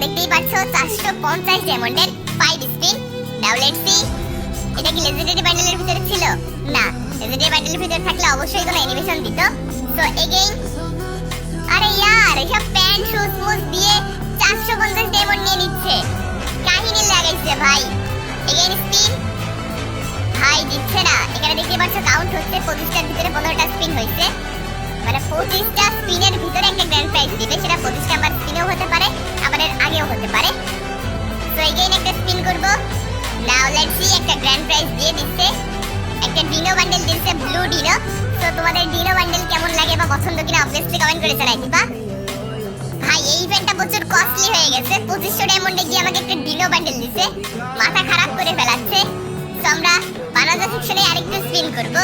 দেখতেই পাচ্ছো 450 ডায়মন্ডের 5 স্পিন। নাও লেটস সি এটা কি লেজেন্ডারি বান্ডেলের ভিতরে ছিল? না, লেজেন্ডারি বান্ডেলের ভিতরে থাকলে অবশ্যই কোনো অ্যানিমেশন দিত। সো এগেইন আরে यार এসব প্যান্ট শুজ মুজ দিয়ে 450 ডায়মন্ড নিয়ে নিচ্ছে, কাহিনী লাগাইছে ভাই। এগেইন স্পিন, ভাই দিচ্ছে না। এখানে দেখতে পাচ্ছ কাউন্ট হচ্ছে 25টার ভিতরে 15টা স্পিন হয়েছে, মানে 25টা স্পিনের ভিতরে একটা গ্র্যান্ড প্রাইজ দিবে। সেটা 25 নাম্বার স্পিনেও হতে পারে, আবার এর আগেও হতে পারে। সো এগেইন একটা স্পিন করব। নাও লেটস সি একটা গ্র্যান্ড প্রাইজ দিয়ে দিচ্ছে, একটা ডিনো বান্ডেল দিচ্ছে, ব্লু ডিনো। সো তোমাদের ডিনো বান্ডেল কেমন লাগে বা পছন্দ কিনা অবভিয়াসলি কমেন্ট করে জানাই দিবা। ভাই এই ইভেন্টটা প্রচুর কস্টলি হয়ে গেছে, 2500 ডায়মন্ডে গিয়ে আমাকে একটা ডিনো বান্ডেল দিছে, মাথা খারাপ করে ফেলাচ্ছে। সো আমরা বানানা সেকশনে আরেকটু স্পিন করব,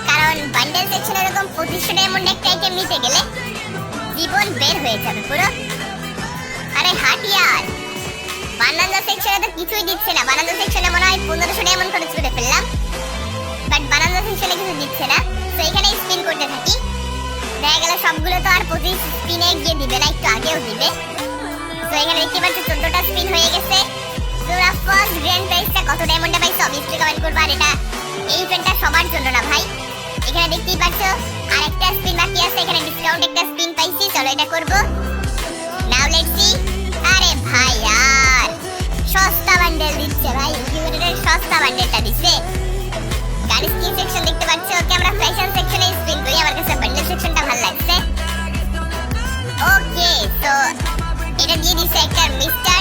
কারণ বান্ডেল সেকশনে এরকম 2500 ডায়মন্ড একটা আইটেম নিতে গেলে জীবন বের হয়ে যাবে পুরো। আরে হাট ইয়ার, বানানা সেকশনে তো কিছুই দিচ্ছে না। বানানা সেকশনে মনে হয় 1500 ডায়মন্ড খরচ করে ফেললাম, বাট বানানা সেকশনে কিছু দিচ্ছে না। তো এখানে স্পিন করতে থাকি, দেখা গেল সবগুলো তো আর 25 স্পিনে গিয়ে দিবে না, একটু আগেও দিবে। তো এখানে দেখতে পাচ্ছি 14টা স্পিন হয়ে গেছে। তোরা ফার্স্ট গ্র্যান্ড প্রাইজটা কত ডায়মন্ডে পাইছো অবভিয়াসলি কমেন্ট করবা। আর এটা এই ইভেন্টটা সবার জন্য না ভাই। এখানে দেখতেই পাচ্ছ আরেকটা স্পিন বাকি আছে, এখানে ডিসকাউন্ট একটা স্পিন পাইছি, চলো এটা করব। Now let's see. আরে ভাই यार সস্তা বান্ডেল দিচ্ছে ভাই, ইউনিটের সস্তা বান্ডেলটা দিচ্ছে। গান স্কিন সেকশন দেখতে পাচ্ছ, ওকে আমরা ফ্যাশন সেকশনে স্পিন করি, আমার কাছে বান্ডেল সেকশনটা ভালো লাগছে। ওকে সো এটা দিয়ে দিছে একটা মিস্টার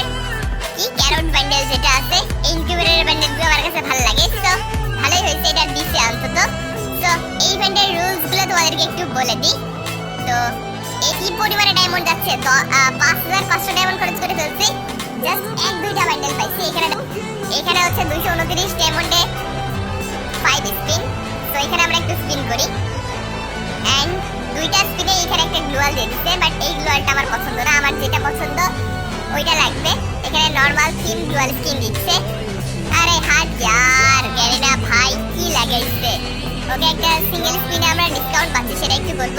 কি ক্যারট বান্ডেল যেটা আছে, ইনকিউবেটরের বান্ডেলগুলো আমার কাছে ভালো লাগে। সো ভালোই হয়েছে এটা দিছে অন্তত। সো এই ইভেন্টের রুলস গুলো তোমাদেরকে একটু বলে দিই। তো এই পরিমাণে ডায়মন্ড যাচ্ছে, তো 5500 ডায়মন্ড খরচ করে ফেলছি, জাস্ট 1-2টা বান্ডেল পাইছি। এখানে হচ্ছে 229 ডায়মন্ডে 5 স্পিন। তো এখানে আমরা একটু স্পিন করি, এন্ড 2টা স্পিনে এখানে একটা গ্লোয়াল দিয়ে দিচ্ছে, বাট এই গ্লোয়ালটা আমার পছন্দ না, আমার যেটা পছন্দ ওইটা লাগবে। এখানে নরমাল থিম গ্লোয়াল স্কিন দিচ্ছে। আরে হাট यार গ্যারিনা ভাই কি লাগাইছে। ওকে একটা সিঙ্গেল স্পিনে আমরা ডিসকাউন্ট পাচ্ছি, সেটা একটু করব।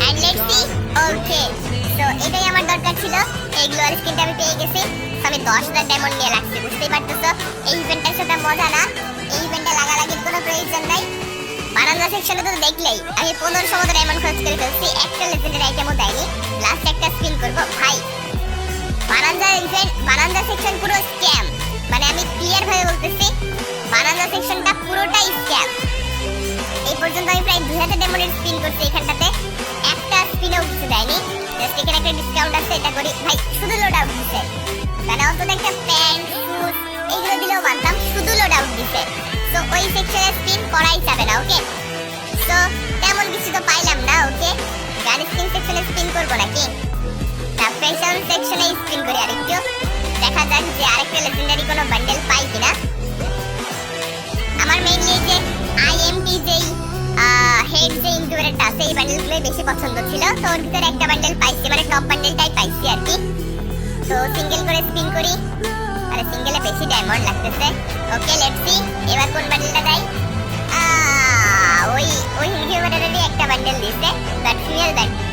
And let's see. Okay so এটাই আমার দরকার ছিল, এই গ্লোয়াল স্কিনটা আমি পেয়ে গেছি। আমি 10000 ডায়মন্ড নিয়ে রাখছি, বুঝতেই পারতেছো এই ইভেন্টের সাথে মজা না। এই ইভেন্টে লাগালাগির কোনো প্রয়োজন নাই। বানানা সেকশনে তো দেখলেই আমি 1500 মতো ডায়মন্ড খরচ করে ফেলছি, একটা লেজেন্ডারি আইটেমও দেয়নি। লাস্ট একটা স্পিন করব ভাই। বানানা ইভেন্ট, বানানা সেকশন পুরো স্ক্যাম, মানে আমি ক্লিয়ার ভাবে বলতেছি বানানা সেকশনটা পুরোটাই স্ক্যাম। এই পর্যন্ত আমি প্রায় 2000 ডায়মন্ডের স্পিন করছি, এখানটাতে একটা স্পিনও কিছু দেয়নি। জাস্ট এখানে একটা ডিসকাউন্ট আছে, এটা করি ভাই। শুধু লোড আউট দিছে, মানে অন্তত একটা প্যান্ট শুজ এইগুলো দিলেও মানতাম, শুধু লোড আউট দিছে। তো ওই সেকশনে স্পিন করাই যাবে না। ওকে সো তেমন কিছু তো পাইলাম না। ওকে গান স্কিন সেকশনে স্পিন করব নাকি না ফ্যাশন সেকশনে স্পিন করি আরেকটু, দেখা যাক যে আরেকটা লেজেন্ডারি কোনো বান্ডেল পাই কিনা। আমার মেইনলি এই যে আইএমটি যেই হেড যে ইনকিউবেটরটা আছে এই বান্ডেলগুলোই বেশি পছন্দ ছিল, তো ওর ভিতরে একটা বান্ডেল পাইছি, মানে টপ বান্ডেলটাই পাইছি আর কি। তো সিঙ্গেল করে স্পিন করি, আরে সিঙ্গেলে বেশি ডায়মন্ড লাগতেছে। ওকে লেটস সি এবার কোন বান্ডেলটা দেয়। ওই ইনকিউবেটরেরই একটা বান্ডেল দিয়েছে, বাট ফিমেল বান্ডেল।